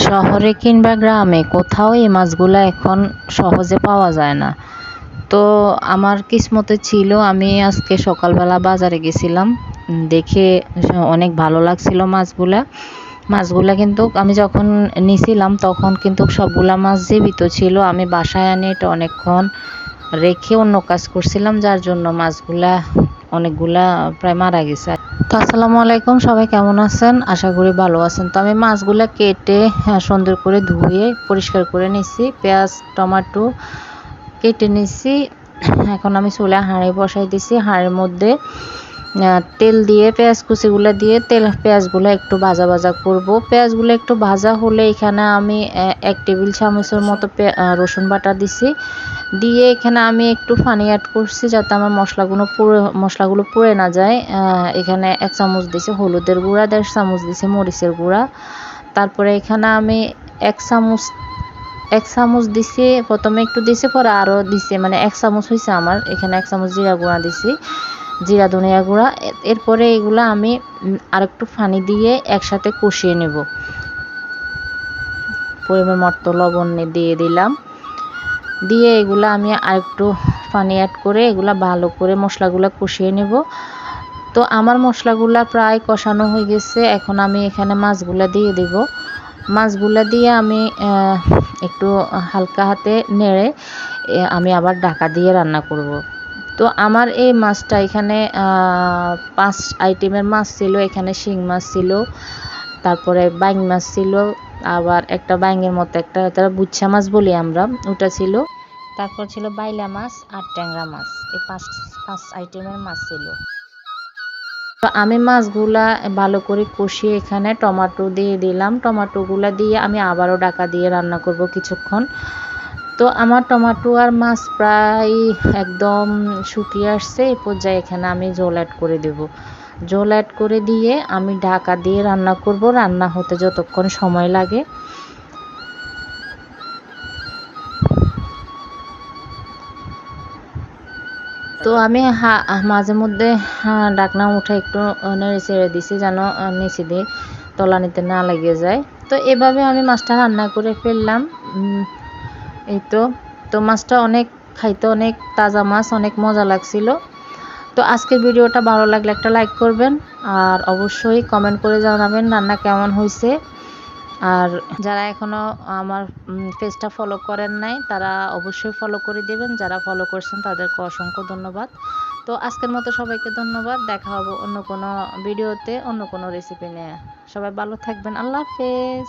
শহরে কিংবা গ্রামে কোথাও এই মাছগুলো এখন সহজে পাওয়া যায় না। তো আমার কিসমতে ছিল, আমি আজকে সকালবেলা বাজারে গেছিলাম, দেখে অনেক ভালো লাগছিল মাছগুলা। মাছগুলা কিন্তু আমি যখন নিছিলাম তখন কিন্তু সবগুলা মাছ জীবিত ছিল। আমি বাসায় আনি এটা অনেকক্ষণ রেখে অন্য কাজ করছিলাম, যার জন্য মাছগুলা অনেকগুলা প্রায় মারা গেছে। তো আসসালামু আলাইকুম, সবাই কেমন আছেন? আশা করি ভালো আছেন। তো আমি মাছগুলা কেটে সুন্দর করে ধুয়ে পরিষ্কার করে নিছি, পেঁয়াজ টমেটো কেটে নিছি। এখন আমি চুলায় হাঁড়ি বসাই দিছি। হাঁড়ির মধ্যে তেল দিয়ে পেঁয়াজ কুচিগুলো দিয়ে পেঁয়াজগুলো একটু ভাজা ভাজা করব। পেঁয়াজগুলো একটু ভাজা হলে এখানে আমি 1 টেবিল চামচের মতো রসুন বাটা দিছি। দিয়ে এখানে আমি একটু পানি অ্যাড করছি যাতে আমার মশলাগুলো পুড়ে না যায়। এখানে 1 চামচ দিছি হলুদের গুঁড়া, 1.5 চামচ দিছি মরিচের গুঁড়া। তারপরে এখানে আমি 1 চামচ দিছি, প্রথমে একটু দিছি পরে আরও দিছি, মানে 1 চামচ হয়েছে আমার। এখানে 1 চামচ জিরা গুঁড়া দিছি, জিরা ধনিয়া গুঁড়া। এরপরে এগুলো আমি আরেকটু পানি দিয়ে একসাথে কষিয়ে নেব। পরিমাণ মতো লবণ দিয়ে দিলাম, দিয়ে এগুলা আমি আরেকটু পানি অ্যাড করে এগুলা ভালো করে মশলাগুলো কষিয়ে নেব। তো আমার মশলাগুলা প্রায় কষানো হয়ে গেছে। এখন আমি এখানে মাছগুলা দিয়ে দেব। মাছগুলা দিয়ে আমি একটু হালকা হাতে নেড়ে আমি আবার ঢাকা দিয়ে রান্না করব। তো আমার এই মাছটা এখানে 5 আইটেমের মাছ ছিল। এখানে শিং মাছ ছিল, তারপরে বাইং মাছ ছিল, আবার একটা বাইঙের মতো একটা তারা বুচ্ছা মাছ বলি আমরা, ওটা ছিল। তারপর ছিল বাইলা মাছ আর ট্যাংরা মাছ। এই পাঁচ আইটেমের মাছ ছিল। তো আমি মাছগুলা ভালো করে কষিয়ে এখানে টমেটো দিয়ে দিলাম। টমেটোগুলা দিয়ে আমি আবারও ঢাকা দিয়ে রান্না করব কিছুক্ষণ। তো আমার টমেটো আর মাছ প্রায় একদম শুকিয়ে আসছে। এই পর্যায়ে এখানে আমি ঝোল অ্যাড করে দেব। ঝোল অ্যাড করে দিয়ে আমি ঢাকা দিয়ে রান্না করব, রান্না হতে যতক্ষণ সময় লাগে। তো আমি মাঝে মধ্যে ঢাকনা উঠে একটু নেড়ে চেড়ে দিছি যেন নিচে দিয়ে তলানিতে না লেগে যায়। তো এভাবে আমি মাছটা রান্না করে ফেললাম। এই তো মাছটা খাইতে অনেক তাজা মাছ, অনেক মজা লাগছিল। তো আজকের ভিডিওটা ভালো লাগলে একটা লাইক করবেন, আর অবশ্যই কমেন্ট করে জানাবেন রান্না কেমন হয়েছে। আর যারা এখনও আমার পেজটা ফলো করেন নাই তারা অবশ্যই ফলো করে দেবেন, যারা ফলো করছেন তাদেরকে অসংখ্য ধন্যবাদ। তো আজকের মতো সবাইকে ধন্যবাদ। দেখা হবে অন্য কোনো ভিডিওতে, অন্য কোনো রেসিপি নিয়ে। সবাই ভালো থাকবেন। আল্লাহ হাফেজ।